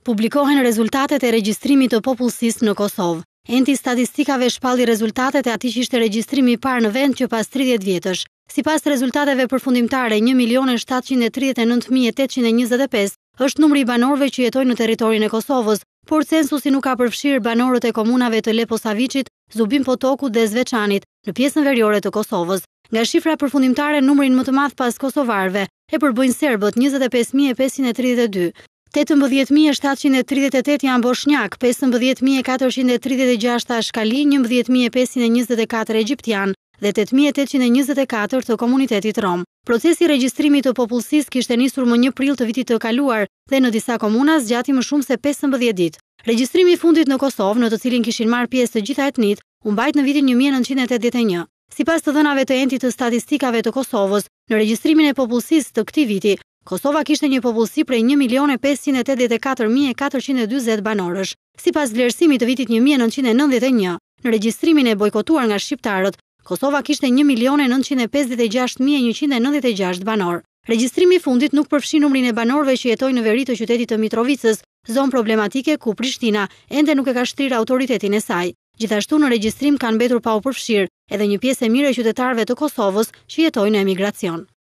Publikohen rezultatet e regjistrimit të popullsisë në Kosovë. Enti statistikave shpalli rezultatet e atij që ishte regjistrimi i parë në vend që pas 30 vjetësh. Sipas rezultateve përfundimtare, 1.739.825 është numri i banorëve që jetojnë në territorin e Kosovës, por censusi nuk ka përfshirë banorët e komunave të Leposaviçit, Zubin Potokut dhe Zveçanit në pjesën veriore të Kosovës. Nga shifra përfundimtare, numrin më të madh pas kosovarëve e përbëjnë serbët 25.532. 18.738 janë bosnjak, 15.436 ashkali, 11.524 egjiptian dhe 8.824 të komunitetit rom. Procesi i regjistrimit të popullsisë kishte nisur më 1 prill të vitit të kaluar dhe në disa komuna zgjati më shumë se 15 ditë. Regjistrimi i fundit në Kosovë, në të cilin kishin marrë pjesë të gjitha etnitë, u mbajt në vitin 1981. Sipas të dhënave të Entit të Statistikave të Kosovës, në regjistrimin e popullsisë të këtij viti, Kosova kishte një popullsi prej 1.584.440 banorësh. Sipas vlerësimit të vitit 1991, në regjistrimin e bojkotuar nga shqiptarët, Kosova kishte 1.956.196 banor. Regjistrimi i fundit nuk përfshi numrin e banorëve që jetojnë në veri të qytetit të Mitrovicës, zonë problematike ku Prishtina ende nuk e ka shtrirë autoritetin e saj. Gjithashtu në regjistrim kanë mbetur pa u përfshirë edhe një pjesë e mirë e qytetarëve të Kosovës që jetojnë në emigracion.